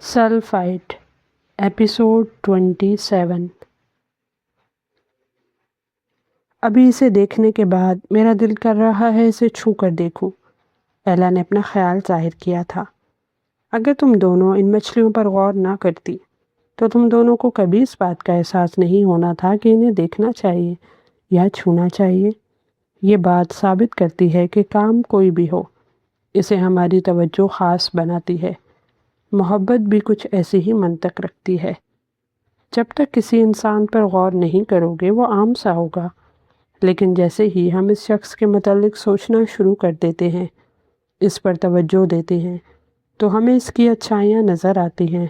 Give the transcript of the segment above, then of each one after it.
سلفائٹ episode 27۔ ابھی اسے دیکھنے کے بعد میرا دل کر رہا ہے اسے چھو کر دیکھوں، ایلا نے اپنا خیال ظاہر کیا تھا۔ اگر تم دونوں ان مچھلیوں پر غور نہ کرتی تو تم دونوں کو کبھی اس بات کا احساس نہیں ہونا تھا کہ انہیں دیکھنا چاہیے یا چھونا چاہیے۔ یہ بات ثابت کرتی ہے کہ کام کوئی بھی ہو، اسے ہماری توجہ خاص بناتی ہے۔ محبت بھی کچھ ایسی ہی منطق رکھتی ہے۔ جب تک کسی انسان پر غور نہیں کرو گے وہ عام سا ہوگا، لیکن جیسے ہی ہم اس شخص کے متعلق سوچنا شروع کر دیتے ہیں، اس پر توجہ دیتے ہیں، تو ہمیں اس کی اچھائیاں نظر آتی ہیں۔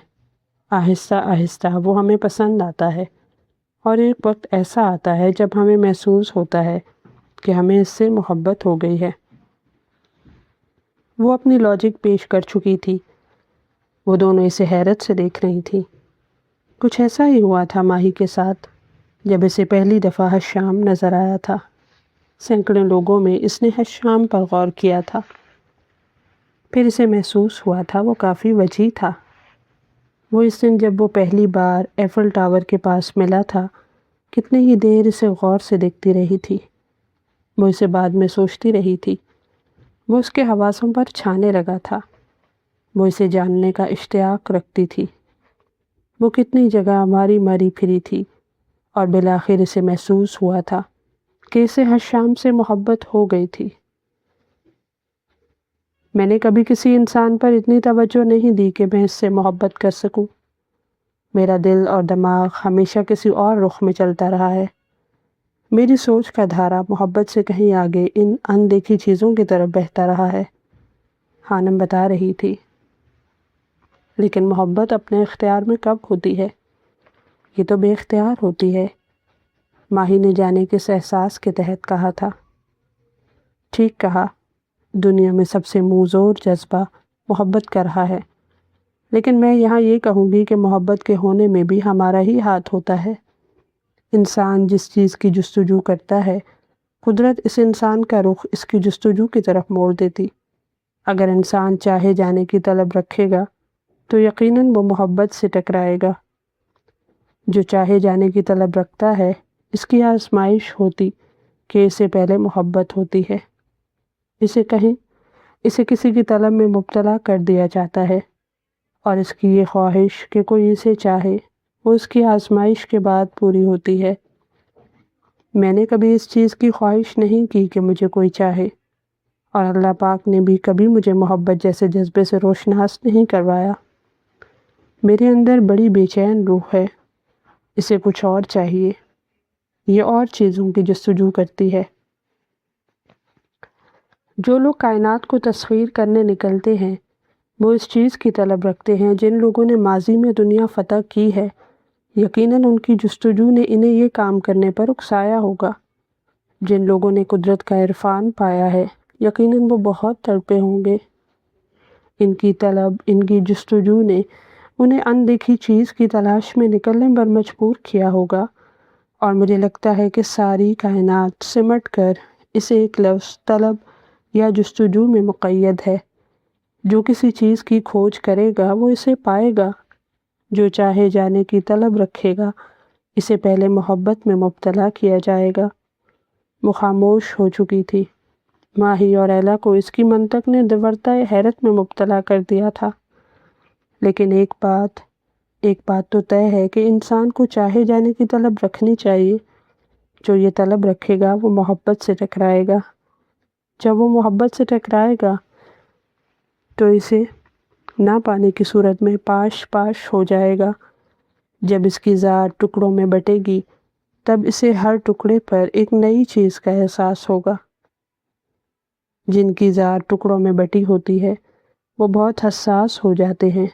آہستہ آہستہ وہ ہمیں پسند آتا ہے، اور ایک وقت ایسا آتا ہے جب ہمیں محسوس ہوتا ہے کہ ہمیں اس سے محبت ہو گئی ہے۔ وہ اپنی لاجک پیش کر چکی تھی۔ وہ دونوں اسے حیرت سے دیکھ رہی تھیں۔ کچھ ایسا ہی ہوا تھا ماہی کے ساتھ جب اسے پہلی دفعہ حشام نظر آیا تھا۔ سینکڑوں لوگوں میں اس نے حشام پر غور کیا تھا، پھر اسے محسوس ہوا تھا وہ کافی وجیح تھا۔ وہ اس دن جب وہ پہلی بار ایفل ٹاور کے پاس ملا تھا، کتنی ہی دیر اسے غور سے دیکھتی رہی تھی۔ وہ اسے بعد میں سوچتی رہی تھی۔ وہ اس کے حواسوں پر چھانے لگا تھا۔ وہ اسے جاننے کا اشتیاق رکھتی تھی۔ وہ کتنی جگہ ماری پھری تھی، اور بالآخر اسے محسوس ہوا تھا کہ اسے حشام سے محبت ہو گئی تھی۔ میں نے کبھی کسی انسان پر اتنی توجہ نہیں دی کہ میں اس سے محبت کر سکوں۔ میرا دل اور دماغ ہمیشہ کسی اور رخ میں چلتا رہا ہے۔ میری سوچ کا دھارا محبت سے کہیں آگے ان اندیکھی چیزوں کی طرف بہتا رہا ہے، خانم بتا رہی تھی۔ لیکن محبت اپنے اختیار میں کب ہوتی ہے؟ یہ تو بے اختیار ہوتی ہے، ماہی نے جانے کس احساس کے تحت کہا تھا۔ ٹھیک کہا، دنیا میں سب سے منہ زور جذبہ محبت کا رہا ہے، لیکن میں یہاں یہ کہوں گی کہ محبت کے ہونے میں بھی ہمارا ہی ہاتھ ہوتا ہے۔ انسان جس چیز کی جستجو کرتا ہے، قدرت اس انسان کا رخ اس کی جستجو کی طرف موڑ دیتی۔ اگر انسان چاہے جانے کی طلب رکھے گا تو یقیناً وہ محبت سے ٹکرائے گا۔ جو چاہے جانے کی طلب رکھتا ہے، اس کی آزمائش ہوتی کہ اسے پہلے محبت ہوتی ہے۔ اسے کسی کی طلب میں مبتلا کر دیا جاتا ہے، اور اس کی یہ خواہش کہ کوئی اسے چاہے وہ اس کی آزمائش کے بعد پوری ہوتی ہے۔ میں نے کبھی اس چیز کی خواہش نہیں کی کہ مجھے کوئی چاہے، اور اللہ پاک نے بھی کبھی مجھے محبت جیسے جذبے سے روشناس نہیں کروایا۔ میرے اندر بڑی بے چین روح ہے، اسے کچھ اور چاہیے، یہ اور چیزوں کی جستجو کرتی ہے۔ جو لوگ کائنات کو تسخیر کرنے نکلتے ہیں، وہ اس چیز کی طلب رکھتے ہیں جن لوگوں نے ماضی میں دنیا فتح کی ہے۔ یقیناً ان کی جستجو نے انہیں یہ کام کرنے پر اکسایا ہوگا۔ جن لوگوں نے قدرت کا عرفان پایا ہے، یقیناً وہ بہت تڑپے ہوں گے۔ ان کی طلب، ان کی جستجو نے انہیں اندیکھی چیز کی تلاش میں نکلنے پر مجبور کیا ہوگا، اور مجھے لگتا ہے کہ ساری کائنات سمٹ کر اس ایک لفظ طلب یا جستجو میں مقید ہے۔ جو کسی چیز کی کھوج کرے گا وہ اسے پائے گا۔ جو چاہے جانے کی طلب رکھے گا، اسے پہلے محبت میں مبتلا کیا جائے گا۔ وہ خاموش ہو چکی تھی۔ ماہی اور ایلا کو اس کی منطق نے دیورتہ حیرت میں مبتلا کر دیا تھا۔ لیکن ایک بات تو طے ہے کہ انسان کو چاہے جانے کی طلب رکھنی چاہیے۔ جو یہ طلب رکھے گا وہ محبت سے ٹکرائے گا۔ جب وہ محبت سے ٹکرائے گا تو اسے نہ پانے کی صورت میں پاش ہو جائے گا۔ جب اس کی ذات ٹکڑوں میں بٹے گی، تب اسے ہر ٹکڑے پر ایک نئی چیز کا احساس ہوگا۔ جن کی ذات ٹکڑوں میں بٹی ہوتی ہے، وہ بہت حساس ہو جاتے ہیں،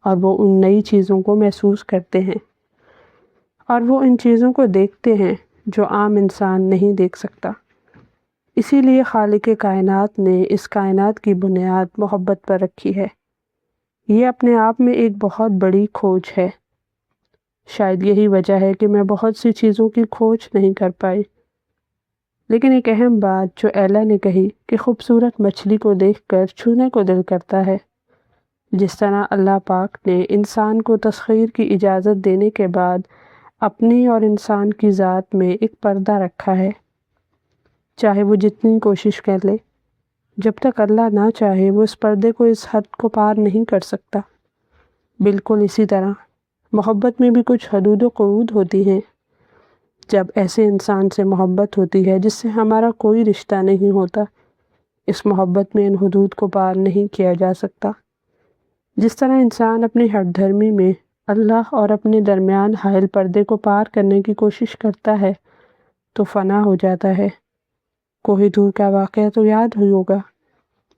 اور وہ ان نئی چیزوں کو محسوس کرتے ہیں، اور وہ ان چیزوں کو دیکھتے ہیں جو عام انسان نہیں دیکھ سکتا۔ اسی لیے خالق کائنات نے اس کائنات کی بنیاد محبت پر رکھی ہے۔ یہ اپنے آپ میں ایک بہت بڑی کھوج ہے۔ شاید یہی وجہ ہے کہ میں بہت سی چیزوں کی کھوج نہیں کر پائی۔ لیکن ایک اہم بات جو ایلا نے کہی کہ خوبصورت مچھلی کو دیکھ کر چھونے کو دل کرتا ہے، جس طرح اللہ پاک نے انسان کو تسخیر کی اجازت دینے کے بعد اپنی اور انسان کی ذات میں ایک پردہ رکھا ہے، چاہے وہ جتنی کوشش کر لے، جب تک اللہ نہ چاہے وہ اس پردے کو اس حد کو پار نہیں کر سکتا۔ بالکل اسی طرح محبت میں بھی کچھ حدود و قیود ہوتی ہیں۔ جب ایسے انسان سے محبت ہوتی ہے جس سے ہمارا کوئی رشتہ نہیں ہوتا، اس محبت میں ان حدود کو پار نہیں کیا جا سکتا۔ جس طرح انسان اپنی ہٹ دھرمی میں اللہ اور اپنے درمیان حائل پردے کو پار کرنے کی کوشش کرتا ہے تو فنا ہو جاتا ہے۔ کوہ طور کا واقعہ تو یاد ہی ہوگا۔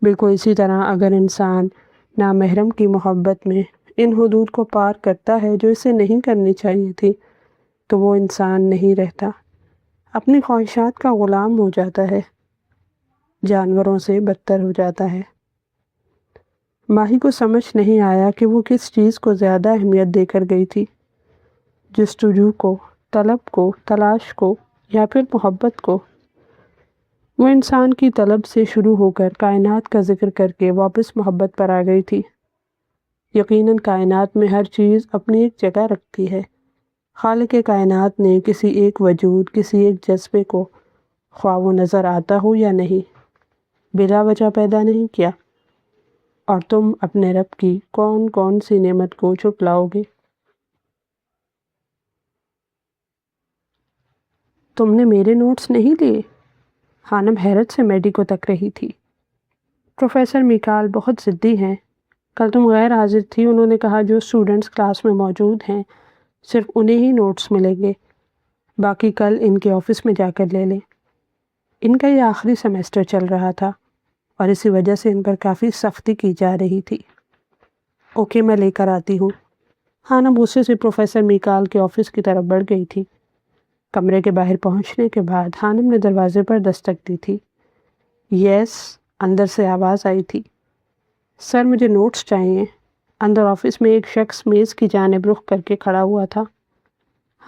بالکل اسی طرح اگر انسان نامحرم کی محبت میں ان حدود کو پار کرتا ہے جو اسے نہیں کرنی چاہیے تھی، تو وہ انسان نہیں رہتا، اپنی خواہشات کا غلام ہو جاتا ہے، جانوروں سے بدتر ہو جاتا ہے۔ ماہی کو سمجھ نہیں آیا کہ وہ کس چیز کو زیادہ اہمیت دے کر گئی تھی، جستجو کو، طلب کو، تلاش کو، یا پھر محبت کو۔ وہ انسان کی طلب سے شروع ہو کر کائنات کا ذکر کر کے واپس محبت پر آ گئی تھی۔ یقیناً کائنات میں ہر چیز اپنی ایک جگہ رکھتی ہے۔ خالق کائنات نے کسی ایک وجود، کسی ایک جذبے کو، خواہ وہ نظر آتا ہو یا نہیں، بلا وجہ پیدا نہیں کیا، اور تم اپنے رب کی کون کون سی نعمت کو جھٹلاؤ گے؟ تم نے میرے نوٹس نہیں لیے؟ خانم حیرت سے میڈی کو تک رہی تھی۔ پروفیسر میکال بہت ضدی ہیں۔ کل تم غیر حاضر تھی، انہوں نے کہا جو اسٹوڈنٹس کلاس میں موجود ہیں صرف انہیں ہی نوٹس ملیں گے، باقی کل ان کے آفس میں جا کر لے لیں۔ ان کا یہ آخری سیمیسٹر چل رہا تھا اور اسی وجہ سے ان پر کافی سختی کی جا رہی تھی۔ اوکے، میں لے کر آتی ہوں۔ خانم غصے سے پروفیسر میکال کے آفس کی طرف بڑھ گئی تھی۔ کمرے کے باہر پہنچنے کے بعد خانم نے دروازے پر دستک دی تھی۔ یس، اندر سے آواز آئی تھی۔ سر، مجھے نوٹس چاہیے۔ اندر آفس میں ایک شخص میز کی جانب رخ کر کے کھڑا ہوا تھا۔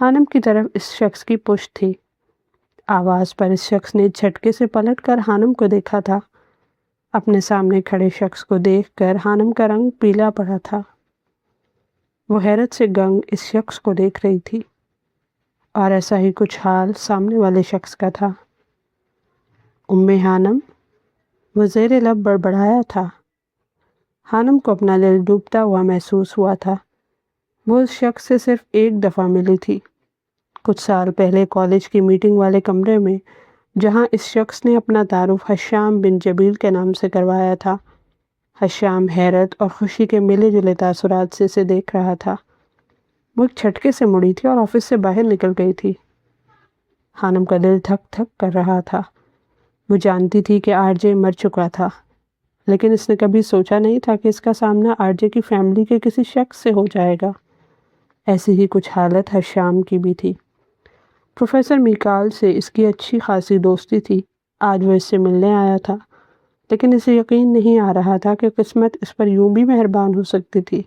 خانم کی طرف اس شخص کی پشت تھی۔ آواز پر اس شخص نے جھٹکے سے پلٹ کر خانم کو دیکھا تھا۔ اپنے سامنے کھڑے شخص کو دیکھ کر خانم کا رنگ پیلا پڑا تھا۔ وہ حیرت سے گنگ اس شخص کو دیکھ رہی تھی، اور ایسا ہی کچھ حال سامنے والے شخص کا تھا۔ خانم، وہ زیر لب بڑبڑایا تھا۔ خانم کو اپنا دل ڈوبتا ہوا محسوس ہوا تھا۔ وہ اس شخص سے صرف ایک دفعہ ملی تھی، کچھ سال پہلے کالج کی میٹنگ والے کمرے میں، جہاں اس شخص نے اپنا تعارف حشام بن جبیل کے نام سے کروایا تھا۔ حشام حیرت اور خوشی کے ملے جلے تاثرات سے اسے دیکھ رہا تھا۔ وہ ایک جھٹکے سے مڑی تھی اور آفس سے باہر نکل گئی تھی۔ خانم کا دل تھک تھک کر رہا تھا۔ وہ جانتی تھی کہ آر جے مر چکا تھا، لیکن اس نے کبھی سوچا نہیں تھا کہ اس کا سامنا آر جے کی فیملی کے کسی شخص سے ہو جائے گا۔ ایسی ہی کچھ حالت حشام کی بھی تھی۔ پروفیسر میکال سے اس کی اچھی خاصی دوستی تھی۔ آج وہ اس سے ملنے آیا تھا، لیکن اسے یقین نہیں آ رہا تھا کہ قسمت اس پر یوں بھی مہربان ہو سکتی تھی۔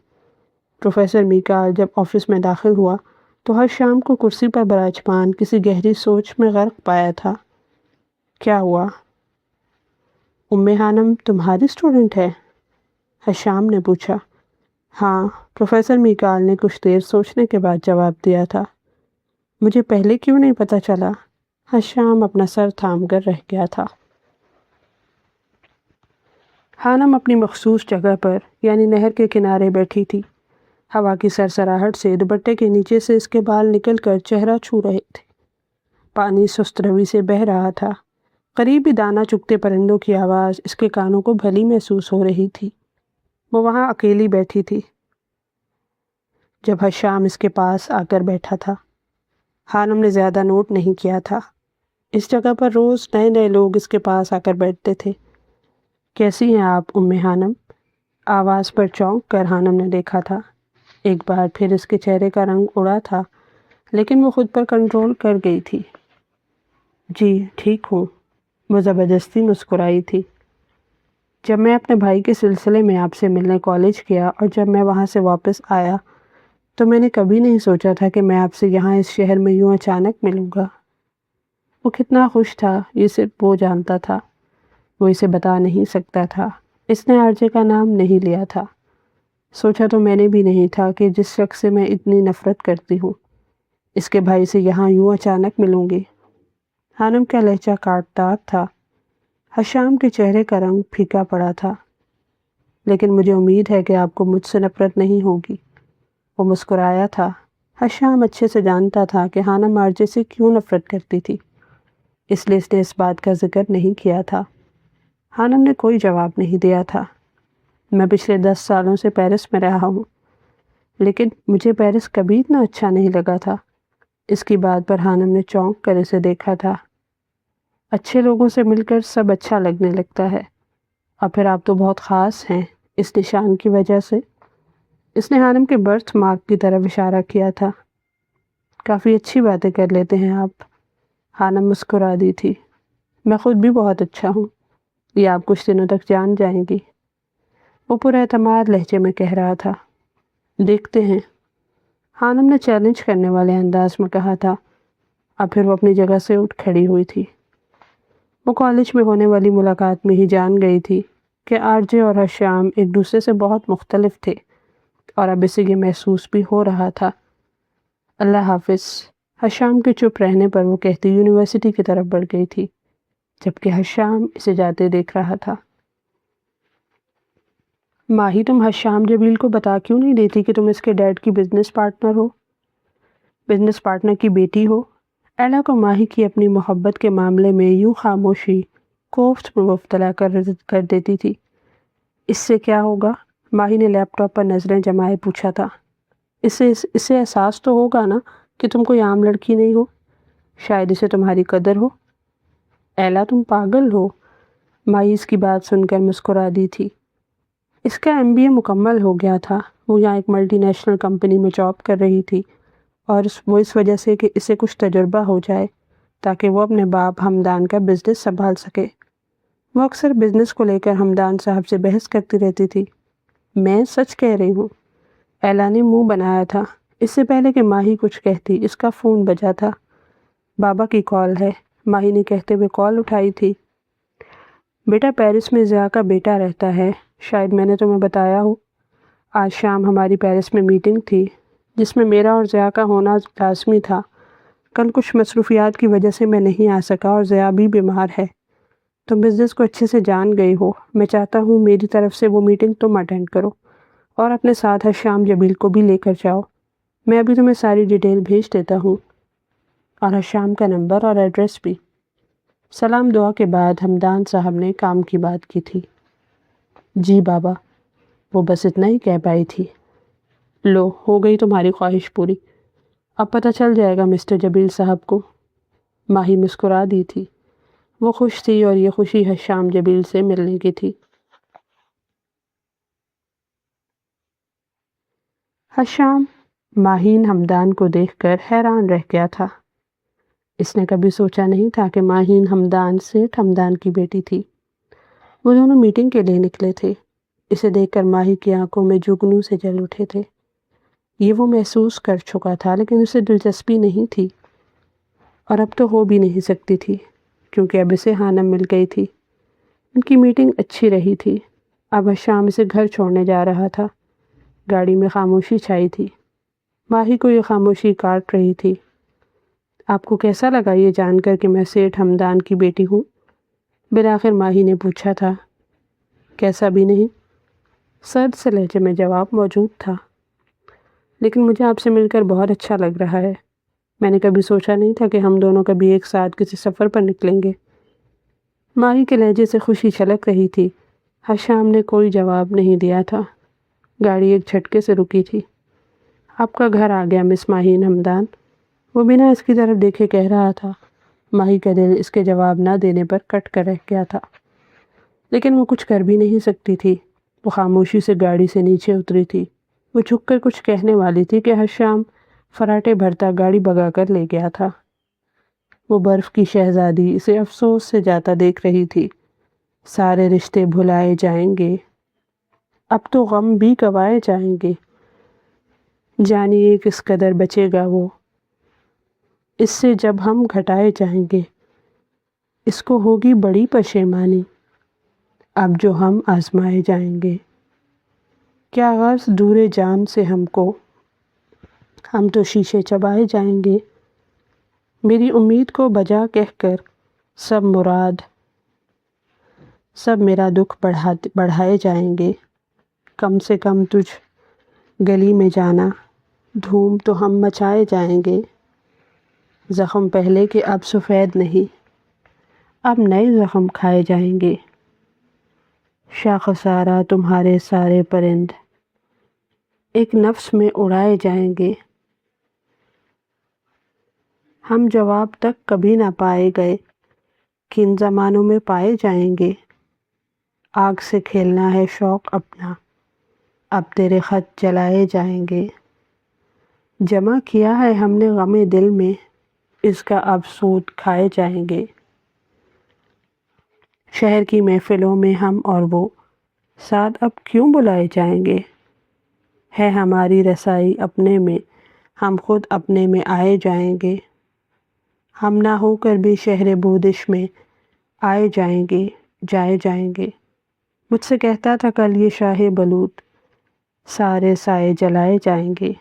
پروفیسر میکال جب آفس میں داخل ہوا تو ہر شام کو کرسی پر براجمان کسی گہری سوچ میں غرق پایا تھا۔ کیا ہوا؟ خانم تمہاری اسٹوڈنٹ ہے؟ حشام نے پوچھا۔ ہاں، پروفیسر میکال نے کچھ دیر سوچنے کے بعد جواب دیا تھا۔ مجھے پہلے کیوں نہیں پتہ چلا؟ حشام اپنا سر تھام کر رہ گیا تھا۔ خانم اپنی مخصوص جگہ پر یعنی نہر کے کنارے بیٹھی تھی۔ ہوا کی سرسراہٹ سے دوپٹے کے نیچے سے اس کے بال نکل کر چہرہ چھو رہے تھے۔ پانی سست روی سے بہہ رہا تھا۔ قریبی دانہ چگتے پرندوں کی آواز اس کے کانوں کو بھلی محسوس ہو رہی تھی۔ وہ وہاں اکیلی بیٹھی تھی جب حشام اس کے پاس آ کر بیٹھا تھا۔ خانم نے زیادہ نوٹ نہیں کیا تھا۔ اس جگہ پر روز نئے نئے لوگ اس کے پاس آ کر بیٹھتے تھے۔ کیسی ہیں آپ خانم؟ آواز پر چونک کر خانم نے دیکھا تھا۔ ایک بار پھر اس کے چہرے کا رنگ اڑا تھا، لیکن وہ خود پر کنٹرول کر گئی تھی۔ جی ٹھیک ہوں، وہ زبردستی مسکرائی تھی۔ جب میں اپنے بھائی کے سلسلے میں آپ سے ملنے کالج گیا اور جب میں وہاں سے واپس آیا تو میں نے کبھی نہیں سوچا تھا کہ میں آپ سے یہاں اس شہر میں یوں اچانک ملوں گا۔ وہ کتنا خوش تھا یہ صرف وہ جانتا تھا۔ وہ اسے بتا نہیں سکتا تھا۔ اس نے آر جے کا نام نہیں لیا تھا۔ سوچا تو میں نے بھی نہیں تھا کہ جس شخص سے میں اتنی نفرت کرتی ہوں اس کے بھائی سے یہاں یوں اچانک ملوں گی۔ خانم کا لہجہ کاٹدار تھا۔ حشام کے چہرے کا رنگ پھیکا پڑا تھا۔ لیکن مجھے امید ہے کہ آپ کو مجھ سے نفرت نہیں ہوگی۔ وہ مسکرایا تھا۔ حشام اچھے سے جانتا تھا کہ خانم آرزے سے کیوں نفرت کرتی تھی، اس لیے اس نے اس بات کا ذکر نہیں کیا تھا۔ خانم نے کوئی جواب نہیں دیا تھا۔ میں پچھلے 10 سالوں سے پیرس میں رہا ہوں، لیکن مجھے پیرس کبھی اتنا اچھا نہیں لگا تھا۔ اس کی بات پر خانم نے چونک کر اسے دیکھا تھا۔ اچھے لوگوں سے مل کر سب اچھا لگنے لگتا ہے، اور پھر آپ تو بہت خاص ہیں اس نشان کی وجہ سے۔ اس نے خانم کے برتھ مارک کی طرف اشارہ کیا تھا۔ کافی اچھی باتیں کر لیتے ہیں آپ۔ خانم مسکرا دی تھی۔ میں خود بھی بہت اچھا ہوں، یہ آپ کچھ دنوں تک جان جائیں گی، وہ پر اعتماد لہجے میں کہہ رہا تھا۔ دیکھتے ہیں، خانم نے چیلنج کرنے والے انداز میں کہا تھا، اور پھر وہ اپنی جگہ سے اٹھ کھڑی ہوئی تھی۔ وہ کالج میں ہونے والی ملاقات میں ہی جان گئی تھی کہ آرجے اور حشام ایک دوسرے سے بہت مختلف تھے، اور اب اسے یہ محسوس بھی ہو رہا تھا۔ اللہ حافظ۔ حشام کے چپ رہنے پر وہ کہتی یونیورسٹی کی طرف بڑھ گئی تھی، جبکہ حشام اسے جاتے دیکھ رہا تھا۔ ماہی، تم حشام جبیل کو بتا کیوں نہیں دیتی کہ تم اس کے ڈیڈ کی بزنس پارٹنر کی بیٹی ہو؟ ایلا کو ماہی کی اپنی محبت کے معاملے میں یوں خاموشی کوفت میں مبتلا کر دیتی تھی۔ اس سے کیا ہوگا؟ ماہی نے لیپ ٹاپ پر نظریں جمائے پوچھا تھا۔ اسے احساس تو ہوگا نا کہ تم کوئی عام لڑکی نہیں ہو، شاید اسے تمہاری قدر ہو۔ ایلا، تم پاگل ہو؟ ماہی اس کی بات سن کر مسکرا دی تھی۔ اس کا MBA مکمل ہو گیا تھا۔ وہ یہاں ایک ملٹی نیشنل کمپنی میں جاب کر رہی تھی، اور وہ اس وجہ سے کہ اسے کچھ تجربہ ہو جائے تاکہ وہ اپنے باپ حمدان کا بزنس سنبھال سکے۔ وہ اکثر بزنس کو لے کر حمدان صاحب سے بحث کرتی رہتی تھی۔ میں سچ کہہ رہی ہوں۔ ایلا نے منہ بنایا تھا۔ اس سے پہلے کہ ماہی کچھ کہتی اس کا فون بجا تھا۔ بابا کی کال ہے، ماہی نے کہتے ہوئے کال اٹھائی تھی۔ بیٹا، پیرس میں ضیاء کا بیٹا رہتا ہے، شاید میں نے تمہیں بتایا ہو۔ آج شام ہماری پیرس میں میٹنگ تھی جس میں میرا اور ضیاء کا ہونا لازمی تھا۔ کل کچھ مصروفیات کی وجہ سے میں نہیں آ سکا، اور ضیاء بھی بیمار ہے۔ تم بزنس کو اچھے سے جان گئی ہو، میں چاہتا ہوں میری طرف سے وہ میٹنگ تم اٹینڈ کرو، اور اپنے ساتھ حشام جبیل کو بھی لے کر جاؤ۔ میں ابھی تمہیں ساری ڈیٹیل بھیج دیتا ہوں، اور حشام کا نمبر اور ایڈریس بھی۔ سلام دعا کے بعد حمدان صاحب نے کام کی بات کی تھی۔ جی بابا، وہ بس اتنا ہی کہہ پائی تھی۔ لو، ہو گئی تمہاری خواہش پوری۔ اب پتہ چل جائے گا مسٹر جبیل صاحب کو۔ ماہی مسکرا دی تھی۔ وہ خوش تھی، اور یہ خوشی حشام جبیل سے ملنے کی تھی۔ حشام ماہین حمدان کو دیکھ کر حیران رہ گیا تھا۔ اس نے کبھی سوچا نہیں تھا کہ ماہین حمدان سیٹھ حمدان کی بیٹی تھی۔ وہ دونوں میٹنگ کے لیے نکلے تھے۔ اسے دیکھ کر ماہی کی آنکھوں میں جگنو سے جل اٹھے تھے۔ یہ وہ محسوس کر چکا تھا، لیکن اسے دلچسپی نہیں تھی، اور اب تو ہو بھی نہیں سکتی تھی، کیونکہ اب اسے خانم مل گئی تھی۔ ان کی میٹنگ اچھی رہی تھی۔ اب حشام اسے گھر چھوڑنے جا رہا تھا۔ گاڑی میں خاموشی چھائی تھی۔ ماہی کو یہ خاموشی کاٹ رہی تھی۔ آپ کو کیسا لگا یہ جان کر کہ میں سیٹھ حمدان کی بیٹی ہوں؟ بالآخر ماہی نے پوچھا تھا۔ کیسا بھی نہیں، سرد سے لہجے میں جواب موجود تھا۔ لیکن مجھے آپ سے مل کر بہت اچھا لگ رہا ہے۔ میں نے کبھی سوچا نہیں تھا کہ ہم دونوں کبھی ایک ساتھ کسی سفر پر نکلیں گے۔ ماہی کے لہجے سے خوشی چھلک رہی تھی۔ حشام نے کوئی جواب نہیں دیا تھا۔ گاڑی ایک جھٹکے سے رکی تھی۔ آپ کا گھر آ گیا مس ماہین حمدان، وہ بنا اس کی طرف دیکھے کہہ رہا تھا۔ ماہی کا دل اس کے جواب نہ دینے پر کٹ کر رہ گیا تھا، لیکن وہ کچھ کر بھی نہیں سکتی تھی۔ وہ خاموشی سے گاڑی سے نیچے اتری تھی۔ وہ جھک کر کچھ کہنے والی تھی کہ حشام فراٹے بھرتا گاڑی بھگا کر لے گیا تھا۔ وہ برف کی شہزادی اسے افسوس سے جاتا دیکھ رہی تھی۔ سارے رشتے بھلائے جائیں گے، اب تو غم بھی گوائے جائیں گے، جانیے کس قدر بچے گا وہ، اس سے جب ہم گھٹائے جائیں گے، اس کو ہوگی بڑی پشیمانی، اب جو ہم آزمائے جائیں گے۔ کیا غرض دور جام سے ہم کو، ہم تو شیشے چبائے جائیں گے۔ میری امید کو بجا کہہ کر سب مراد، سب میرا دکھ بڑھائے جائیں گے۔ کم سے کم تجھ گلی میں جانا، دھوم تو ہم مچائے جائیں گے۔ زخم پہلے کے اب سفید نہیں، اب نئے زخم کھائے جائیں گے۔ شاخسارہ تمہارے سارے پرند ایک نفس میں اڑائے جائیں گے۔ ہم جواب تک کبھی نہ پائے گئے، کن زمانوں میں پائے جائیں گے۔ آگ سے کھیلنا ہے شوق اپنا، اب تیرے خط جلائے جائیں گے۔ جمع کیا ہے ہم نے غم دل میں، اس کا اب سود کھائے جائیں گے۔ شہر کی محفلوں میں ہم اور وہ ساتھ اب کیوں بلائے جائیں گے۔ ہے ہماری رسائی اپنے میں، ہم خود اپنے میں آئے جائیں گے۔ ہم نہ ہو کر بھی شہر بودش میں آئے جائیں گے، جائے جائیں گے۔ مجھ سے کہتا تھا کل یہ شاہ بلوط، سارے سائے جلائے جائیں گے۔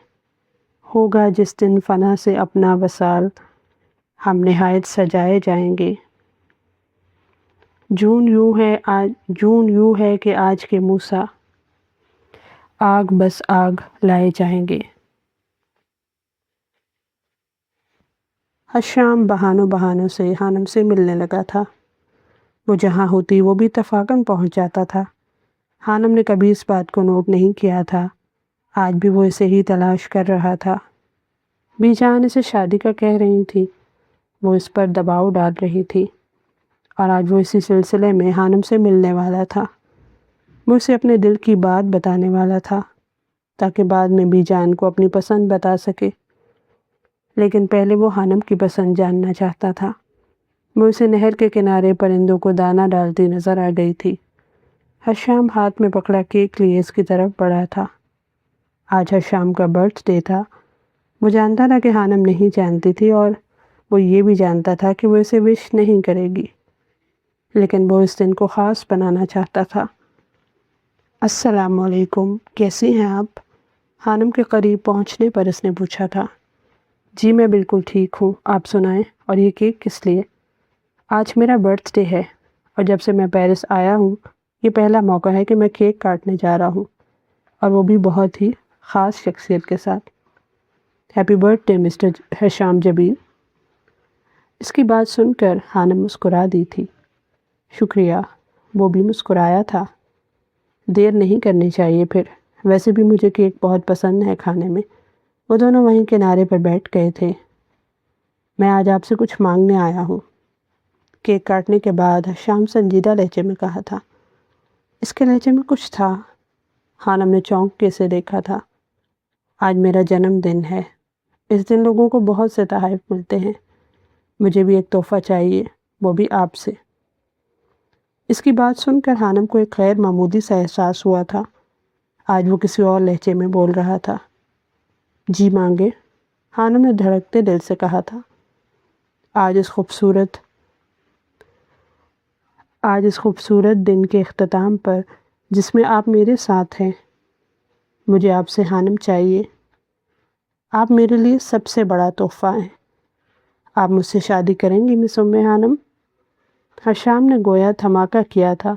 ہوگا جس دن فنا سے اپنا وصال، ہم نہایت سجائے جائیں گے۔ جون یوں ہے کہ آج کے موسیٰ، آگ بس آگ لائے جائیں گے۔ ہر شام بہانوں سے خانم سے ملنے لگا تھا۔ وہ جہاں ہوتی وہ بھی اتفاقاً پہنچ جاتا تھا۔ خانم نے کبھی اس بات کو نوٹ نہیں کیا تھا، آج بھی وہ اسے ہی تلاش کر رہا تھا۔ بی جان اسے شادی کا کہہ رہی تھی، وہ اس پر دباؤ ڈال رہی تھی، اور آج وہ اسی سلسلے میں خانم سے ملنے والا تھا۔ وہ اسے اپنے دل کی بات بتانے والا تھا تاکہ بعد میں بی جان کو اپنی پسند بتا سکے، لیکن پہلے وہ خانم کی پسند جاننا چاہتا تھا۔ وہ اسے نہر کے کنارے پرندوں کو دانہ ڈالتی نظر آ گئی تھی۔ حشام ہاتھ میں پکڑا کیک لیے اس کی طرف بڑھا تھا۔ آج حشام کا برتھ ڈے تھا۔ وہ جانتا تھا کہ خانم نہیں جانتی تھی، اور وہ یہ بھی جانتا تھا کہ وہ اسے وش نہیں کرے گی، لیکن وہ اس دن کو خاص بنانا چاہتا تھا۔ السلام علیکم، کیسی ہیں آپ؟ خانم کے قریب پہنچنے پر اس نے پوچھا تھا۔ جی میں بالکل ٹھیک ہوں، آپ سنائیں، اور یہ کیک کس لیے؟ آج میرا برتھ ڈے ہے، اور جب سے میں پیرس آیا ہوں یہ پہلا موقع ہے کہ میں کیک کاٹنے جا رہا ہوں، اور وہ بھی بہت ہی خاص شخصیت کے ساتھ۔ ہیپی برتھ ڈے مسٹر حشام جبیل۔ اس کی بات سن کر خانم مسکرا دی تھی۔ شکریہ، وہ بھی مسکرایا تھا۔ دیر نہیں کرنی چاہیے پھر، ویسے بھی مجھے کیک بہت پسند ہے کھانے میں۔ وہ دونوں وہیں کنارے پر بیٹھ گئے تھے۔ میں آج آپ سے کچھ مانگنے آیا ہوں۔ کیک کاٹنے کے بعد حشام سنجیدہ لہجے میں کہا تھا۔ اس کے لہجے میں کچھ تھا۔ خانم نے چونک کے اسے دیکھا تھا۔ آج میرا جنم دن ہے، اس دن لوگوں کو بہت سے تحائف ملتے ہیں، مجھے بھی ایک تحفہ چاہیے، وہ بھی آپ سے۔ اس کی بات سن کر خانم کو ایک غیر معمولی سا احساس ہوا تھا۔ آج وہ کسی اور لہجے میں بول رہا تھا۔ جی مانگے، خانم نے دھڑکتے دل سے کہا تھا۔ آج اس خوبصورت دن کے اختتام پر جس میں آپ میرے ساتھ ہیں، مجھے آپ سے خانم چاہیے۔ آپ میرے لیے سب سے بڑا تحفہ ہیں۔ آپ مجھ سے شادی کریں گی مس ام خانم؟ حشام نے گویا دھماکہ کیا تھا۔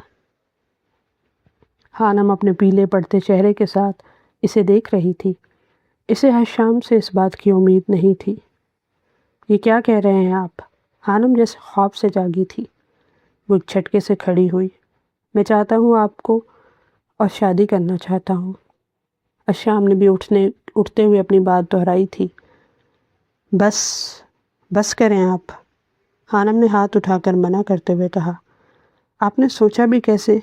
خانم اپنے پیلے پڑتے چہرے کے ساتھ اسے دیکھ رہی تھی۔ اسے حشام سے اس بات کی امید نہیں تھی۔ یہ کیا کہہ رہے ہیں آپ؟ خانم جیسے خواب سے جاگی تھی۔ وہ ایک جھٹکے سے کھڑی ہوئی۔ میں چاہتا ہوں آپ کو، اور شادی کرنا چاہتا ہوں۔ حشام نے بھی اٹھتے ہوئے اپنی بات دہرائی تھی۔ بس کریں آپ، خانم نے ہاتھ اٹھا کر منع کرتے ہوئے کہا۔ آپ نے سوچا بھی کیسے؟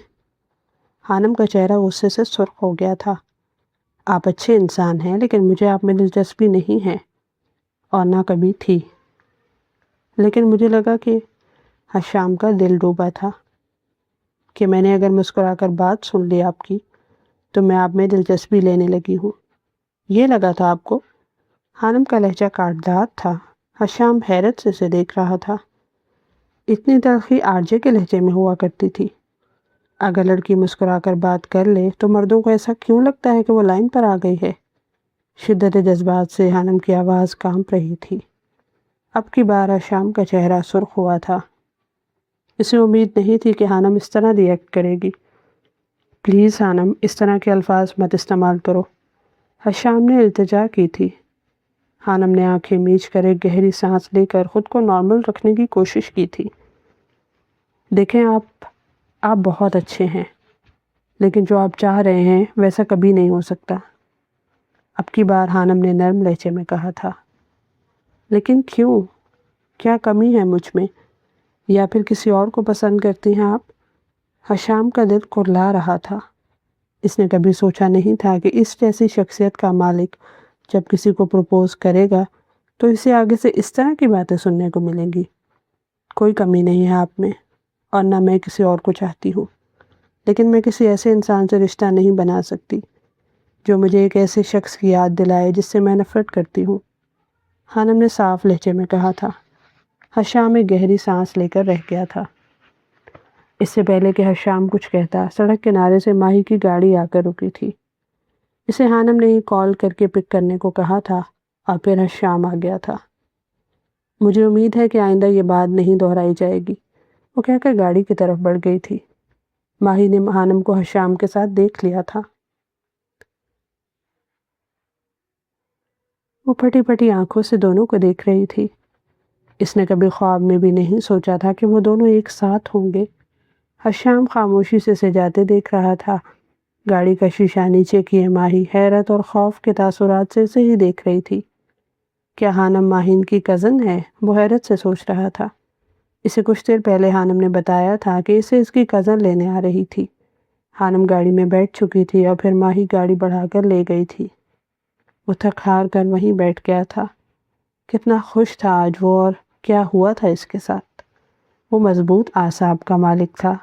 خانم کا چہرہ غصے سے سرخ ہو گیا تھا۔ آپ اچھے انسان ہیں، لیکن مجھے آپ میں دلچسپی نہیں ہے، اور نہ کبھی تھی۔ لیکن مجھے لگا کہ حشام کا دل ڈوبا تھا، کہ میں نے اگر مسکرا کر بات سن لی آپ کی تو میں آپ میں دلچسپی لینے لگی ہوں۔ یہ لگا تھا آپ کو؟ خانم کا لہجہ کاٹدار تھا۔ حشام حیرت سے اسے دیکھ رہا تھا۔ اتنی تلخی آرجے کے لہجے میں ہوا کرتی تھی۔ اگر لڑکی مسکرا کر بات کر لے تو مردوں کو ایسا کیوں لگتا ہے کہ وہ لائن پر آ گئی ہے؟ شدت جذبات سے حانم کی آواز کانپ رہی تھی۔ اب کی بار شام کا چہرہ سرخ ہوا تھا۔ اسے امید نہیں تھی کہ حانم اس طرح ری ایکٹ کرے گی۔ پلیز حانم، اس طرح کے الفاظ مت استعمال کرو، حشام نے التجا کی تھی۔ حانم نے آنکھیں میچ کر ایک گہری سانس لے کر خود کو نارمل رکھنے کی کوشش کی تھی۔ دیکھیں آپ بہت اچھے ہیں، لیکن جو آپ چاہ رہے ہیں ویسا کبھی نہیں ہو سکتا۔ اب کی بار حانم نے نرم لہجے میں کہا تھا۔ لیکن کیوں؟ کیا کمی ہے مجھ میں؟ یا پھر کسی اور کو پسند کرتی ہیں آپ؟ حشام کا دل کرلا رہا تھا۔ اس نے کبھی سوچا نہیں تھا کہ اس جیسی شخصیت کا مالک جب کسی کو پروپوز کرے گا تو اسے آگے سے اس طرح کی باتیں سننے کو ملیں گی۔ کوئی کمی نہیں ہے آپ میں، اور نہ میں کسی اور کو چاہتی ہوں، لیکن میں کسی ایسے انسان سے رشتہ نہیں بنا سکتی جو مجھے ایک ایسے شخص کی یاد دلائے جس سے میں نفرت کرتی ہوں، حانم نے صاف لہجے میں کہا تھا۔ حشام ایک گہری سانس لے کر رہ گیا تھا۔ اس سے پہلے کہ حشام کچھ کہتا، سڑک کنارے سے ماہی کی گاڑی آ کر رکی تھی۔ اسے حانم نے ہی کال کر کے پک کرنے کو کہا تھا، اور پھر حشام آ گیا تھا۔ مجھے امید ہے کہ آئندہ یہ بات نہیں دہرائی جائے گی، وہ کہہ کر گاڑی کی طرف بڑھ گئی تھی۔ ماہی نے حانم کو حشام کے ساتھ دیکھ لیا تھا۔ وہ پھٹی پھٹی آنکھوں سے دونوں کو دیکھ رہی تھی۔ اس نے کبھی خواب میں بھی نہیں سوچا تھا کہ وہ دونوں ایک ساتھ ہوں گے۔ حشام خاموشی سے اسے جاتے دیکھ رہا تھا۔ گاڑی کا شیشہ نیچے کیے ماہی حیرت اور خوف کے تاثرات سے اسے ہی دیکھ رہی تھی۔ کیا حانم ماہین کی کزن ہے؟ وہ حیرت سے سوچ رہا تھا۔ اسے کچھ دیر پہلے حانم نے بتایا تھا کہ اسے اس کی کزن لینے آ رہی تھی۔ حانم گاڑی میں بیٹھ چکی تھی اور پھر ماہی گاڑی بڑھا کر لے گئی تھی۔ وہ تھک ہار کر وہیں بیٹھ گیا تھا۔ کتنا خوش تھا آج وہ، اور کیا ہوا تھا اس کے ساتھ؟ وہ مضبوط اعصاب کا مالک تھا،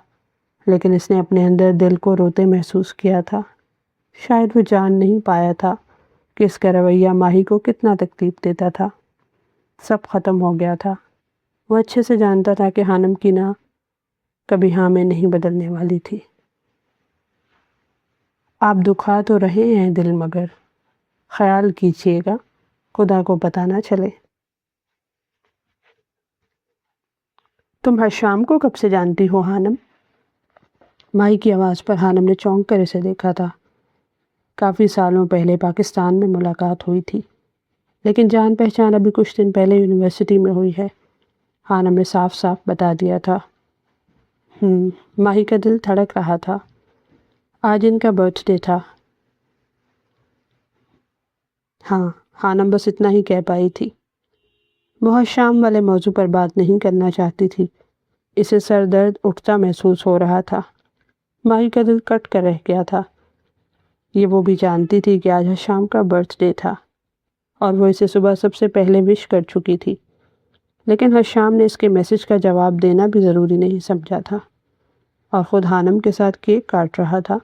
لیکن اس نے اپنے اندر دل کو روتے محسوس کیا تھا۔ شاید وہ جان نہیں پایا تھا کہ اس کا رویہ ماہی کو کتنا تکلیف دیتا تھا۔ سب ختم ہو گیا تھا۔ وہ اچھے سے جانتا تھا کہ حانم کی نہ کبھی ہاں میں نہیں بدلنے والی تھی۔ آپ دکھا تو رہے ہیں دل، مگر خیال کیجیے گا خدا کو پتہ نہ چلے۔ تم حشام کو کب سے جانتی ہو حانم؟ ماہی کی آواز پر حانم نے چونک کر اسے دیکھا تھا۔ کافی سالوں پہلے پاکستان میں ملاقات ہوئی تھی، لیکن جان پہچان ابھی کچھ دن پہلے یونیورسٹی میں ہوئی ہے، حانم نے صاف صاف بتا دیا تھا۔ ماہی کا دل دھڑک رہا تھا۔ آج ان کا برتھ ڈے تھا۔ ہاں، حانم بس اتنا ہی کہہ پائی تھی۔ وہ حشام والے موضوع پر بات نہیں کرنا چاہتی تھی۔ اسے سر درد اٹھتا محسوس ہو رہا تھا۔ ماہی کا دل کٹ کر رہ گیا تھا۔ یہ وہ بھی جانتی تھی کہ آج حشام کا برتھ ڈے تھا، اور وہ اسے صبح سب سے پہلے وش کر چکی تھی، لیکن حشام نے اس کے میسج کا جواب دینا بھی ضروری نہیں سمجھا تھا، اور خود حانم کے ساتھ کیک کاٹ رہا تھا۔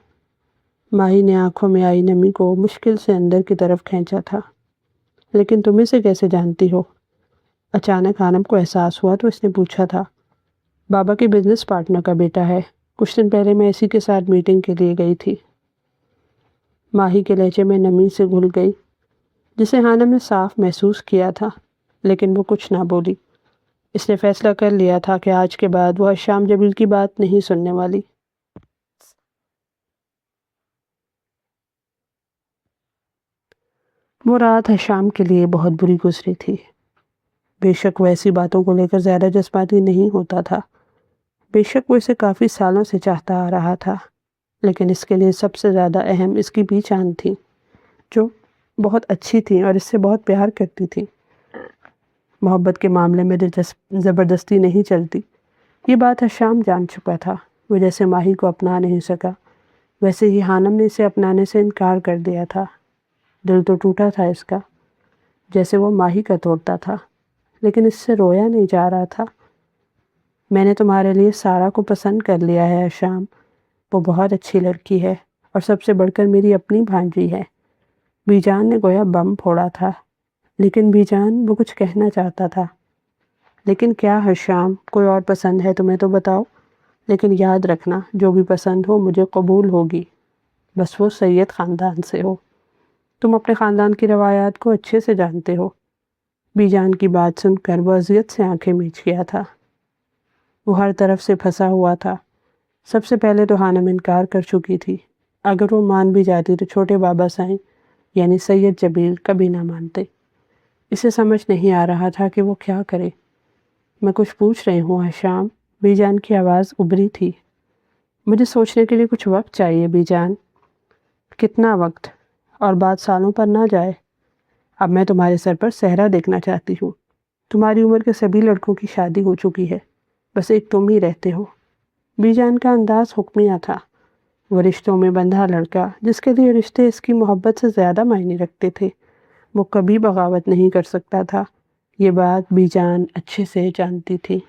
ماہی نے آنکھوں میں آئی نمی کو مشکل سے اندر کی طرف کھینچا تھا۔ لیکن تم اسے کیسے جانتی ہو؟ اچانک حانم کو احساس ہوا تو اس نے پوچھا تھا۔ بابا کے بزنس پارٹنر کا بیٹا ہے، کچھ دن پہلے میں اسی کے ساتھ میٹنگ کے لیے گئی تھی۔ ماہی کے لہجے میں نمی سے گھل گئی، جسے حانم نے صاف محسوس کیا تھا، لیکن وہ کچھ نہ بولی۔ اس نے فیصلہ کر لیا تھا کہ آج کے بعد وہ حشام جبیل کی بات نہیں سننے والی۔ وہ رات حشام کے لیے بہت بری گزری تھی۔ بے شک وہ ایسی باتوں کو لے کر زیادہ جذباتی نہیں ہوتا تھا۔ بے شک وہ اسے کافی سالوں سے چاہتا آ رہا تھا، لیکن اس کے لیے سب سے زیادہ اہم اس کی بی جان تھی، جو بہت اچھی تھی اور اس سے بہت پیار کرتی تھی۔ محبت کے معاملے میں زبردستی نہیں چلتی، یہ بات حشام جان چکا تھا۔ وہ جیسے ماہی کو اپنا نہیں سکا، ویسے ہی حانم نے اسے اپنانے سے انکار کر دیا تھا۔ دل تو ٹوٹا تھا اس کا، جیسے وہ ماہی کا توڑتا تھا، لیکن اس سے رویا نہیں جا رہا تھا۔ میں نے تمہارے لیے سارا کو پسند کر لیا ہے حشام، وہ بہت اچھی لڑکی ہے، اور سب سے بڑھ کر میری اپنی بھانجی ہے۔ بی جان نے گویا بم پھوڑا تھا، لیکن بی جان وہ کچھ کہنا چاہتا تھا۔ لیکن کیا حشام، کوئی اور پسند ہے تمہیں تو بتاؤ، لیکن یاد رکھنا جو بھی پسند ہو مجھے قبول ہوگی، بس وہ سید خاندان سے ہو۔ تم اپنے خاندان کی روایات کو اچھے سے جانتے ہو۔ بی جان کی بات سن کر وہ اذیت سے آنکھیں میچ گیا تھا۔ وہ ہر طرف سے پھنسا ہوا تھا۔ سب سے پہلے تو حانم انکار کر چکی تھی۔ اگر وہ مان بھی جاتی تو چھوٹے بابا سائیں یعنی سید جمیل کبھی نہ مانتے۔ اسے سمجھ نہیں آ رہا تھا کہ وہ کیا کرے۔ میں کچھ پوچھ رہی ہوں حشام، بی جان کی آواز ابری تھی۔ مجھے سوچنے کے لیے کچھ وقت چاہیے بی جان۔ کتنا وقت؟ اور بات سالوں پر نہ جائے۔ اب میں تمہارے سر پر صحرا دیکھنا چاہتی ہوں۔ تمہاری عمر کے سبھی لڑکوں کی شادی ہو چکی ہے، بس ایک تم ہی رہتے ہو۔ بی جان کا انداز حکمیہ تھا۔ وہ رشتوں میں بندھا لڑکا جس کے لیے رشتے اس کی محبت سے زیادہ معنی رکھتے تھے، وہ کبھی بغاوت نہیں کر سکتا تھا۔ یہ بات بی جان اچھے سے جانتی تھی۔